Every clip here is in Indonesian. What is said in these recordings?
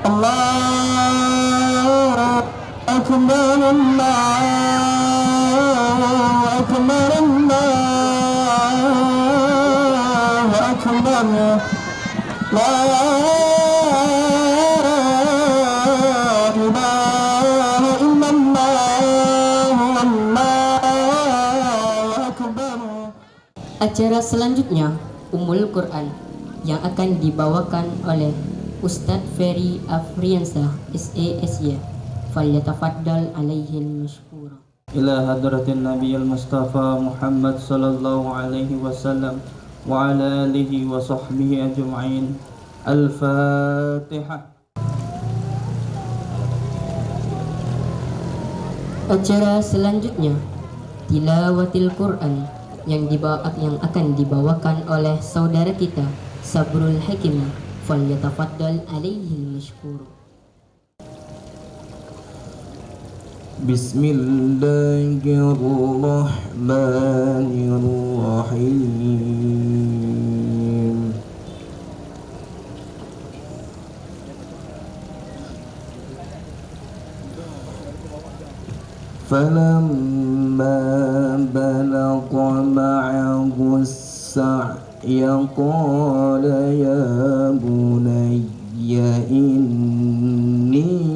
الله أكبر الله أكبر الله أكبر لا إله إلا الله والله أكبر. Acara selanjutnya Ummul Quran yang akan dibawakan oleh Ustadz Ferry Afriansyah SASY. Falyatafaddal alaihi mashkura. Ila hadratin Nabiyil Mustafa Muhammad sallallahu alaihi wasallam wa ala alihi wa sahbihi ajma'in. Al-Fatihah. Acara selanjutnya Tilawatil Quran yang akan dibawakan oleh saudara kita Sabrul Hakim. Falyatafaddal alaihi mashkura. Bismillahirrahmanirrahim. Falamma balagha ma'ahu as-sa'y qala ya bunayya inni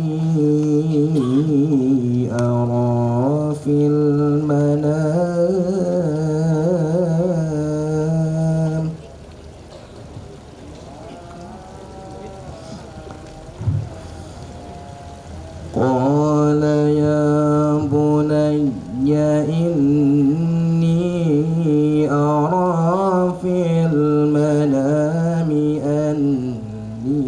أرى في المنام قال يا بني إني أرى في المنام أني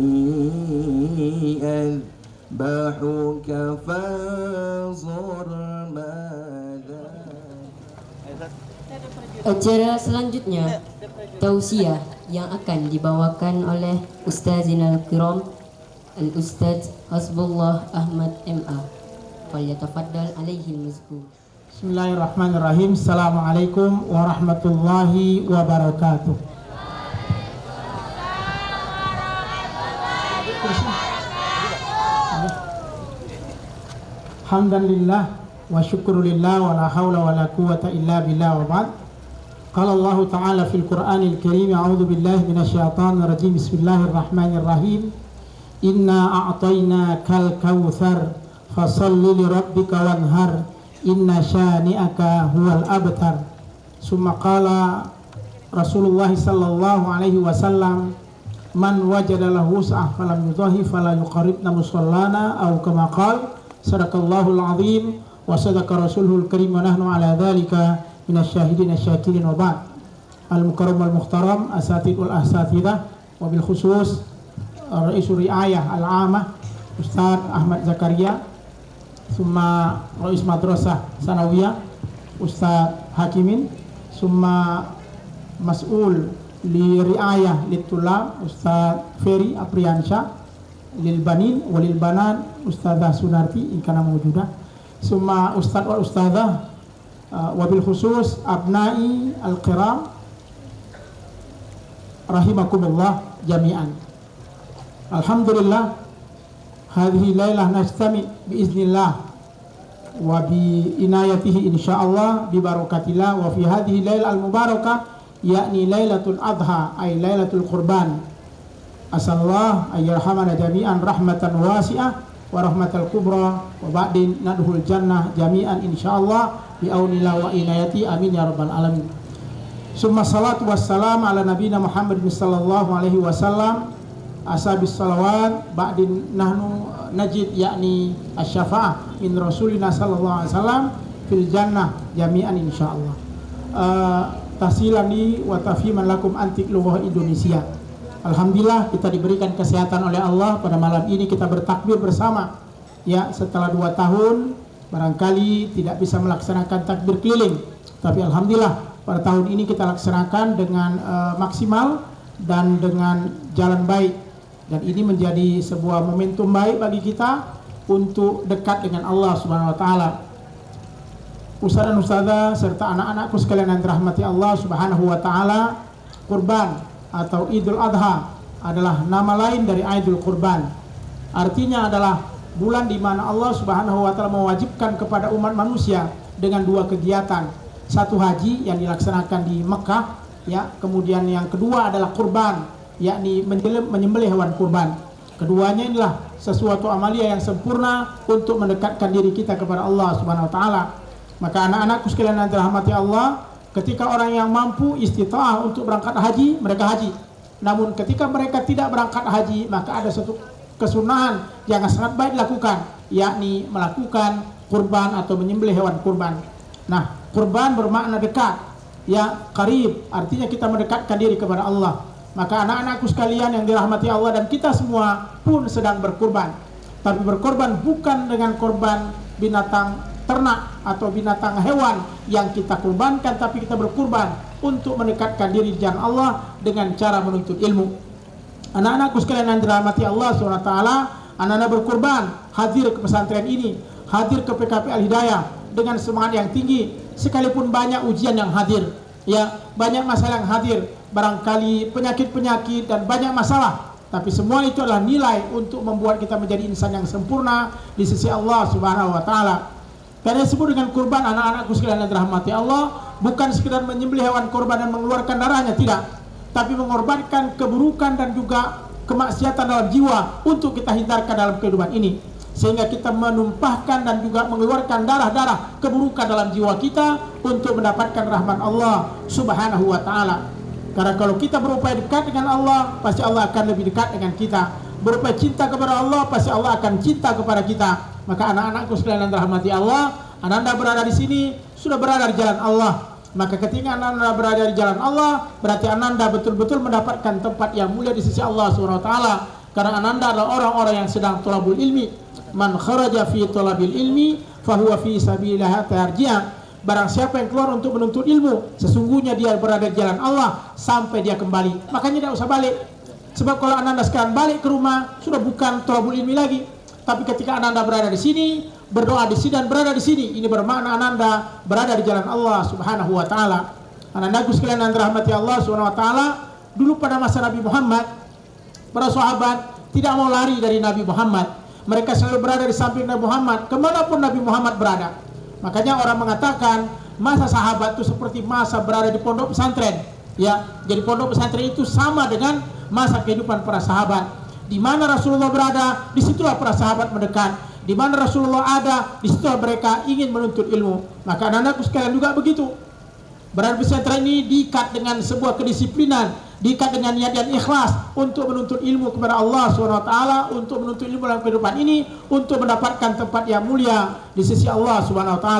أذبحك فانظر ماذا. Acara selanjutnya Tausiah yang akan dibawakan oleh Ustazinal Kiram Al-Ustaz Hasbullah Ahmad MA. Falyatafaddal alaihi mazkur. Bismillahirrahmanirrahim. Assalamualaikum warahmatullahi wabarakatuh. Alhamdulillah wa syukurulillah wa la hawla wa la quwata illa billah wa ba'd. Qala Allah Ta'ala fil Qur'anil Karim, a'udzu billahi minasyaitonir rajim. Bismillahirrahmanirrahim. Inna a'tainakal kautsar fasholli li rabbika wanhar inna syani'aka huwal abtar. Summa qala Rasulullah sallallahu alaihi wasallam, man wajada lahu sa'ah falam yudhahi fala yuqarribna musallana aw kama qala sadaqallahul azim wa sadaqa rasuluhul karim wa nahnu ala dhalika minasyahidin asyakirin wa ba'd. Al-mukarram wal muhtaram asatid wal asatidah wa bil khusus Raisul Riayah Al-Amah Ustaz Ahmad Zakaria, summa Rais Madrasah Sanawiyah Ustaz Hakimin, summa Mas'ul li Riayah Litulab Ustaz Ferry Afriansyah, lil banin walil banan Ustazah Sunarti in kana mawjudah, summa Ustaz wal Ustazah wabil khusus abnai al-kiram rahimakumullah jami'an. Alhamdulillah, hadhihi lailah nastami biiznillah wa bi inayatihi insyaallah bi barakatillah wa fi hadhihi lailah al-mubarakah yakni lailatul adha ay lailatul qurban. Asallallahu ayyarhamana jami'an rahmatan wasi'ah wa rahmatal kubra wa ba'din nadhul jannah jami'an insyaallah bi aunillah wa inayati amin ya rabbal alamin. Summa salatu wassalam ala nabiyina Muhammad sallallahu alaihi wasallam ashabis salawat ba'din nahnu najid yakni asy-syafa'ah min rasulina sallallahu alaihi wasallam fil jannah jami'an insyaallah. Tahsilani wa tafhiman lakum antik lughah Indonesia. Alhamdulillah kita diberikan kesehatan oleh Allah. Pada malam ini kita bertakbir bersama. Ya, setelah 2 tahun barangkali tidak bisa melaksanakan takbir keliling, tapi alhamdulillah pada tahun ini kita laksanakan dengan maksimal dan dengan jalan baik, dan ini menjadi sebuah momentum baik bagi kita untuk dekat dengan Allah Subhanahu wa taala. Ustaz dan ustazah serta anak-anakku sekalian yang dirahmati Allah Subhanahu wa taala, kurban atau Idul Adha adalah nama lain dari Idul Kurban. Artinya adalah bulan di mana Allah Subhanahu wa taala mewajibkan kepada umat manusia dengan dua kegiatan. Satu haji yang dilaksanakan di Mekah, ya. Kemudian yang kedua adalah kurban, yakni menyembelih hewan kurban. Keduanya inilah sesuatu amalia yang sempurna untuk mendekatkan diri kita kepada Allah Subhanahu wa taala. Maka anak-anakku sekalian yang dirahmati Allah, ketika orang yang mampu istita'ah untuk berangkat haji, mereka haji. Namun ketika mereka tidak berangkat haji, maka ada satu kesunahan yang sangat baik dilakukan, yakni melakukan kurban atau menyembelih hewan kurban. Nah, kurban bermakna dekat, ya, qarib, artinya kita mendekatkan diri kepada Allah. Maka anak-anakku sekalian yang dirahmati Allah dan kita semua pun sedang berkurban. Tapi berkorban bukan dengan korban binatang ternak atau binatang hewan yang kita kurbankan, tapi kita berkurban untuk mendekatkan diri di jalan Allah dengan cara menuntut ilmu. Anak-anakku sekalian yang dirahmati Allah SWT, anak-anak berkurban, hadir ke pesantren ini, hadir ke PKP Al-Hidayah dengan semangat yang tinggi, sekalipun banyak ujian yang hadir, ya, banyak masalah yang hadir, barangkali penyakit-penyakit dan banyak masalah, tapi semua itu adalah nilai untuk membuat kita menjadi insan yang sempurna di sisi Allah Subhanahu wa taala. Karena disebut dengan kurban, anak-anakku sekalian yang dirahmati Allah, bukan sekedar menyembelih hewan kurban dan mengeluarkan darahnya, tidak, tapi mengorbankan keburukan dan juga kemaksiatan dalam jiwa untuk kita hindarkan dalam kehidupan ini, sehingga kita menumpahkan dan juga mengeluarkan darah-darah keburukan dalam jiwa kita untuk mendapatkan rahmat Allah Subhanahu wa taala. Karena kalau kita berupaya dekat dengan Allah, pasti Allah akan lebih dekat dengan kita. Berupaya cinta kepada Allah, pasti Allah akan cinta kepada kita. Maka anak-anakku sekalian yang dirahmati Allah, anda berada di sini sudah berada di jalan Allah. Maka ketika anda berada di jalan Allah, berarti anda betul-betul mendapatkan tempat yang mulia di sisi Allah SWT. Karena anda adalah orang-orang yang sedang thalabul ilmi. Man kharaja fi thalabil ilmi fahuwa fi sabilillah tarji'a. Barang siapa yang keluar untuk menuntut ilmu, sesungguhnya dia berada di jalan Allah sampai dia kembali. Makanya tidak usah balik. Sebab kalau anda sekarang balik ke rumah, sudah bukan thalabul ilmi lagi. Tapi ketika anda berada di sini, berdoa di sini dan berada di sini, ini bermakna anda berada di jalan Allah Subhanahu wa taala. Anak-anakku sekalian yang dirahmati Allah Subhanahu wa taala, dulu pada masa Nabi Muhammad, para sahabat tidak mau lari dari Nabi Muhammad. Mereka selalu berada di samping Nabi Muhammad, kemanapun Nabi Muhammad berada. Makanya orang mengatakan masa sahabat itu seperti masa berada di pondok pesantren. Ya, jadi pondok pesantren itu sama dengan masa kehidupan para sahabat. Di mana Rasulullah berada, disitulah para sahabat mendekat. Di mana Rasulullah ada, disitulah mereka ingin menuntut ilmu. Maka anak-anakku sekalian juga begitu. Berada di pesantren ini diikat dengan sebuah kedisiplinan, diikat dengan niat yang ikhlas untuk menuntut ilmu kepada Allah SWT, untuk menuntut ilmu dalam kehidupan ini, untuk mendapatkan tempat yang mulia di sisi Allah SWT.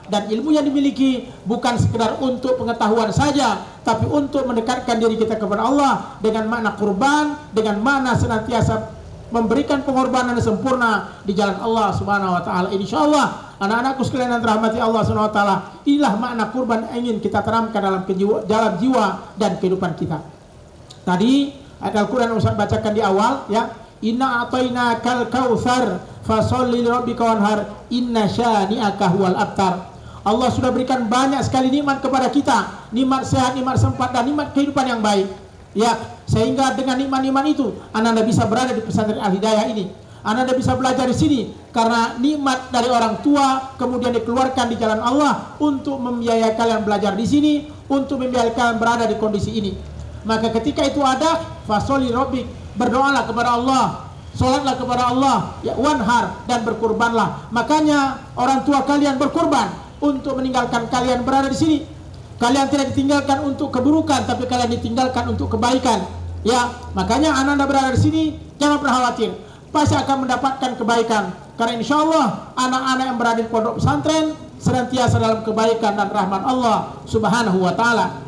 Dan ilmu yang dimiliki bukan sekedar untuk pengetahuan saja, tapi untuk mendekatkan diri kita kepada Allah dengan makna kurban, dengan makna senantiasa memberikan pengorbanan yang sempurna di jalan Allah Subhanahu wa taala. Insyaallah anak-anakku sekalian yang dirahmati Allah Subhanahu wa taala, inilah makna kurban yang ingin kita tanamkan dalam jiwa dan kehidupan kita. Tadi ayat Al-Qur'an yang Ustaz bacakan di awal, ya, inna a'tainakal kautsar fasholli lirabbika wanhar inna syani'aka huwal abtar. Allah sudah berikan banyak sekali nikmat kepada kita, nikmat sehat, nikmat sempat, dan nikmat kehidupan yang baik. Ya, sehingga dengan nikmat-nikmat itu, anda bisa berada di pesantren Al-Hidayah ini. Anda bisa belajar di sini karena nikmat dari orang tua kemudian dikeluarkan di jalan Allah untuk membiayai kalian belajar di sini, untuk membiayai kalian berada di kondisi ini. Maka ketika itu ada fasoli rabbik, berdoalah kepada Allah, sholatlah kepada Allah, ya, wanhar, dan berkurbanlah. Makanya orang tua kalian berkurban untuk meninggalkan kalian berada di sini. Kalian tidak ditinggalkan untuk keburukan, tapi kalian ditinggalkan untuk kebaikan. Ya, makanya anak-anak berada di sini jangan pernah khawatir, pasti akan mendapatkan kebaikan. Karena insya Allah anak-anak yang berada di pondok pesantren senantiasa dalam kebaikan dan rahmat Allah Subhanahu wa taala.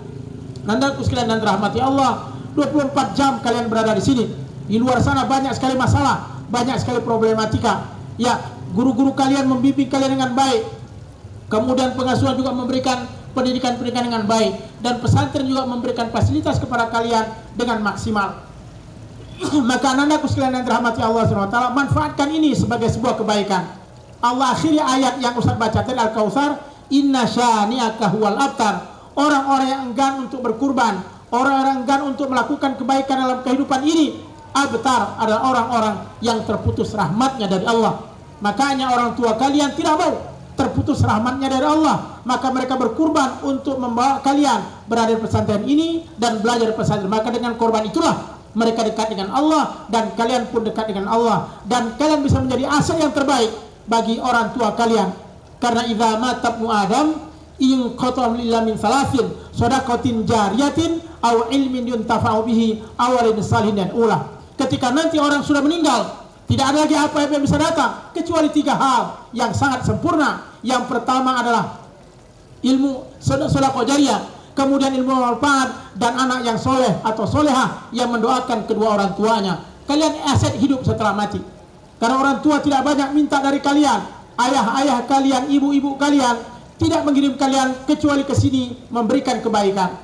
Nandaku sekalian dan rahmati Allah, 24 jam kalian berada di sini. Di luar sana banyak sekali masalah, banyak sekali problematika. Ya, guru-guru kalian membimbing kalian dengan baik. Kemudian pengasuhan juga memberikan pendidikan-pendidikan dengan baik, dan pesantren juga memberikan fasilitas kepada kalian dengan maksimal. Maka anak-anakku sekalian yang dirahmati Allah SWT, manfaatkan ini sebagai sebuah kebaikan. Allah akhiri ayat yang Ustaz baca tadi Al-Kautsar, inna syani'aka huwal abtar. Orang-orang yang enggan untuk berkurban, orang-orang enggan untuk melakukan kebaikan dalam kehidupan ini, abtar adalah orang-orang yang terputus rahmatnya dari Allah. Makanya orang tua kalian tidak mau terputus rahmatnya dari Allah, maka mereka berkurban untuk membawa kalian berada di pesantren ini dan belajar di pesantren. Maka dengan korban itulah mereka dekat dengan Allah dan kalian pun dekat dengan Allah, dan kalian bisa menjadi aset yang terbaik bagi orang tua kalian. Karena idza mata ibnu Adam in qatam lillah min salasin shadaqatin jariyatin aw ilmin yuntafa'u bihi aw waladin salihin ulah. Ketika nanti orang sudah meninggal, tidak ada lagi apa yang bisa datang kecuali 3 hal yang sangat sempurna. Yang pertama adalah ilmu sedekah jariyah, kemudian ilmu manfaat, dan anak yang soleh atau solehah yang mendoakan kedua orang tuanya. Kalian aset hidup setelah mati. Karena orang tua tidak banyak minta dari kalian. Ayah-ayah kalian, ibu-ibu kalian tidak mengirim kalian kecuali ke sini memberikan kebaikan.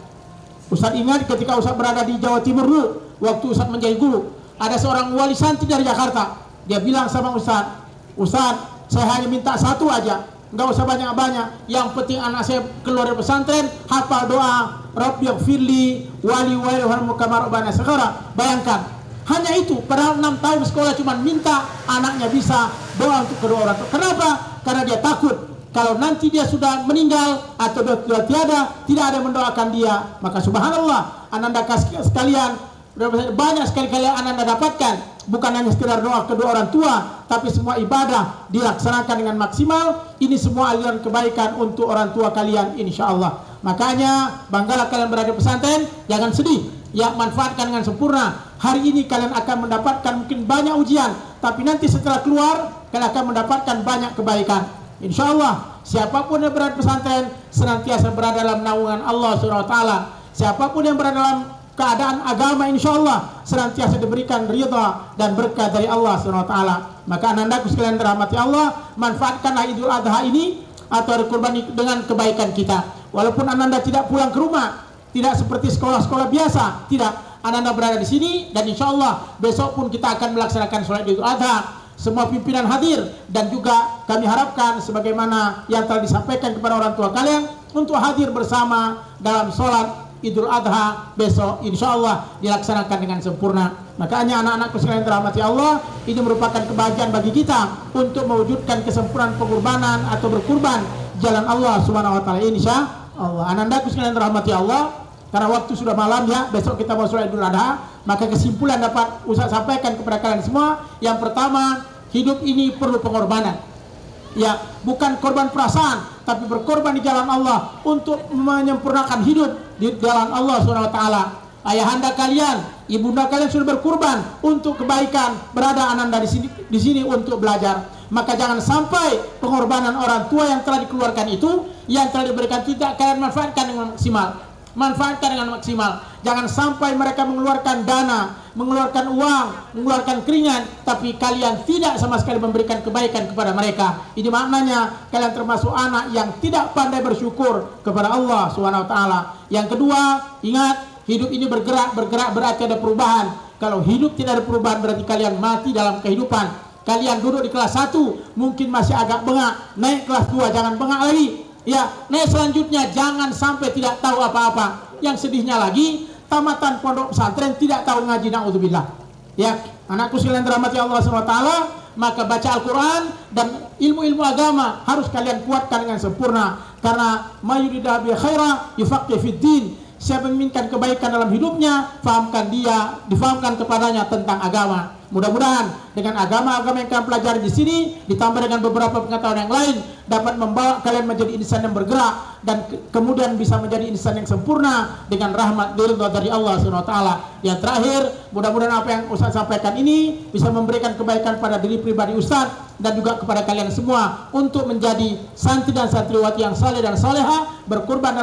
Ustaz ingat ketika Ustaz berada di Jawa Timur dulu, waktu Ustaz menjadi guru, ada seorang wali santri dari Jakarta. Dia bilang sama Ustaz, "Ustaz, saya hanya minta satu aja, enggak usah banyak-banyak. Yang penting anak saya keluar dari pesantren hafal doa Rabbighfirli wali warhamhu kama rabbana shaghira." Bayangkan, hanya itu, padahal 6 tahun sekolah cuma minta anaknya bisa doa untuk kedua orang tua. Kenapa? Karena dia takut kalau nanti dia sudah meninggal atau sudah tiada, tidak ada yang mendoakan dia. Maka subhanallah, ananda sekalian, banyak sekali kalian ananda dapatkan. Bukan hanya sekedar doa kedua orang tua, tapi semua ibadah dilaksanakan dengan maksimal. Ini semua aliran kebaikan untuk orang tua kalian, insya Allah. Makanya banggalah kalian berada di pesantren, jangan sedih, ya, manfaatkan dengan sempurna. Hari ini kalian akan mendapatkan mungkin banyak ujian, tapi nanti setelah keluar kalian akan mendapatkan banyak kebaikan, insya Allah. Siapapun yang berada di pesantren senantiasa berada dalam naungan Allah SWT. Siapapun yang berada dalam keadaan agama, insya Allah senantiasa diberikan ridha dan berkah dari Allah SWT. Maka anandaku sekalian dirahmati Allah, manfaatkanlah Idul Adha ini atau kurban dengan kebaikan kita. Walaupun ananda tidak pulang ke rumah, tidak seperti sekolah-sekolah biasa, tidak, ananda berada di sini, dan insya Allah besok pun kita akan melaksanakan sholat Idul Adha. Semua pimpinan hadir, dan juga kami harapkan sebagaimana yang telah disampaikan kepada orang tua kalian untuk hadir bersama dalam sholat Idul Adha besok, insya Allah dilaksanakan dengan sempurna. Makanya anak-anakku sekalian dirahmati Allah, ini merupakan kebahagiaan bagi kita untuk mewujudkan kesempurnaan pengorbanan atau berkurban jalan Allah Subhanahu wa taala, insya Allah. Anandaku sekalian dirahmati Allah, karena waktu sudah malam ya, besok kita mau sholat Idul Adha. Maka kesimpulan dapat Ustaz sampaikan kepada kalian semua. Yang pertama, hidup ini perlu pengorbanan. Ya, bukan korban perasaan, tapi berkorban di jalan Allah untuk menyempurnakan hidup di jalan Allah SWT. Ayahanda kalian, ibunda kalian sudah berkorban untuk kebaikan, berada ananda di sini untuk belajar. Maka jangan sampai pengorbanan orang tua yang telah dikeluarkan itu, yang telah diberikan, tidak kalian manfaatkan dengan maksimal. Manfaatkan dengan maksimal. Jangan sampai mereka mengeluarkan dana, mengeluarkan uang, mengeluarkan keringat, tapi kalian tidak sama sekali memberikan kebaikan kepada mereka. Ini maknanya kalian termasuk anak yang tidak pandai bersyukur kepada Allah SWT. Yang kedua, ingat, hidup ini bergerak berarti ada perubahan. Kalau hidup tidak ada perubahan berarti kalian mati dalam kehidupan. Kalian duduk di kelas 1 mungkin masih agak bengak, naik kelas 2 jangan bengak lagi. Ya, naik selanjutnya jangan sampai tidak tahu apa-apa. Yang sedihnya lagi, tamatan pondok pesantren tidak tahu ngaji, naudzubillah. Ya, anakku sekalian dirahmati Allah SWT, maka baca Al-Quran dan ilmu-ilmu agama harus kalian kuatkan dengan sempurna. Karena mayuridah bi khaira yufaqqih fid din. Siapa yang menginginkan kebaikan dalam hidupnya, difahamkan kepadanya tentang agama. Mudah-mudahan dengan agama-agama yang kalian pelajari di sini ditambah dengan beberapa pengetahuan yang lain dapat membawa kalian menjadi insan yang bergerak dan kemudian bisa menjadi insan yang sempurna dengan rahmat dari Allah SWT. Yang terakhir, mudah-mudahan apa yang Ustaz sampaikan ini bisa memberikan kebaikan pada diri pribadi Ustaz dan juga kepada kalian semua untuk menjadi santri dan santriwati yang saleh dan saleha, berkorban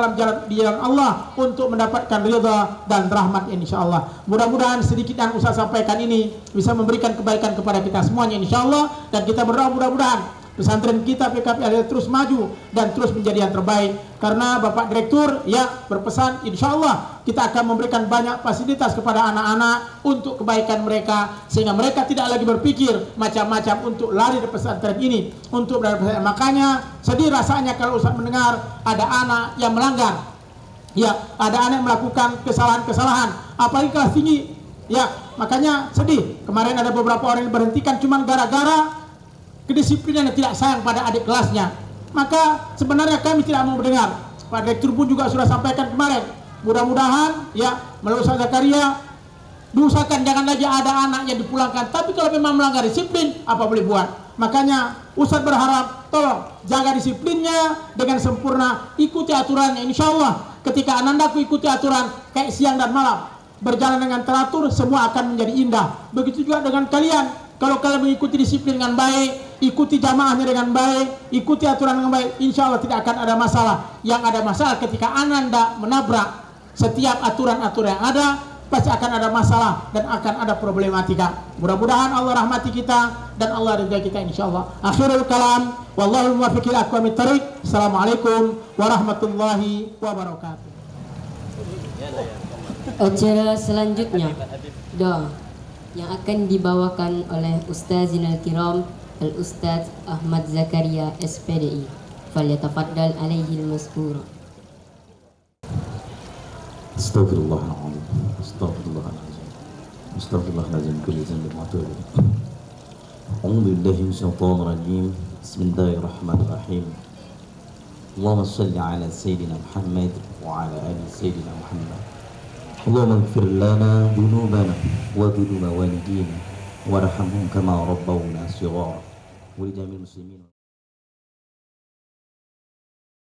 di jalan Allah untuk mendapatkan ridha dan rahmat insyaallah. Mudah-mudahan sedikit yang Ustaz sampaikan ini bisa memberikan kebaikan kepada kita semuanya insyaallah, dan kita berdoa mudah-mudahan pesantren kita PKP adalah terus maju dan terus menjadi yang terbaik. Karena Bapak Direktur ya berpesan, insyaallah kita akan memberikan banyak fasilitas kepada anak-anak untuk kebaikan mereka, sehingga mereka tidak lagi berpikir macam-macam untuk lari dari pesantren ini, untuk berada di pesantren. Makanya sedih rasanya kalau Ustaz mendengar ada anak yang melanggar, ya ada anak yang melakukan kesalahan-kesalahan, apalagi kelas tinggi. Ya, makanya sedih. Kemarin ada beberapa orang yang berhentikan cuman gara-gara kedisiplinan yang tidak sayang pada adik kelasnya. Maka sebenarnya kami tidak mau mendengar. Pak Direktur pun juga sudah sampaikan kemarin. Mudah-mudahan ya melalui Ustaz Zakaria diusahakan jangan lagi ada anak yang dipulangkan. Tapi kalau memang melanggar disiplin, apa boleh buat? Makanya Ustaz berharap tolong jaga disiplinnya dengan sempurna, ikuti aturannya. Insya Allah ketika anandaku ikuti aturan kayak siang dan malam, berjalan dengan teratur, semua akan menjadi indah. Begitu juga dengan kalian. Kalau kalian mengikuti disiplin dengan baik, ikuti jamaahnya dengan baik, ikuti aturan dengan baik, insya Allah tidak akan ada masalah. Yang ada masalah ketika ananda menabrak setiap aturan-aturan yang ada, pasti akan ada masalah dan akan ada problematika. Mudah-mudahan Allah rahmati kita dan Allah ridha kita insya Allah. Akhirul kalam, wallahul muwaffiq ila aqwamit thariq. Assalamualaikum warahmatullahi wabarakatuh. Acara selanjutnya doa yang akan dibawakan oleh Ustazinal Kiram Al-Ustaz Ahmad Zakaria SPDI. Falyatafaddal alaihi al-mazkur. Astaghfirullahaladzim. Astaghfirullahaladzim. Astaghfirullahaladzim. Kulli dhanbin wa atubu ilaih. A'udzu billahi minasyaitonir rajim. Bismillahirrahmanirrahim. Allahumma shalli ala sayyidina Muhammad wa ala ali sayyidina Muhammad. Allahumma ighfir lana dhunubana wa dhunuba walidina warhamhum kama rabbawna shighara wa li jami'il muslimin.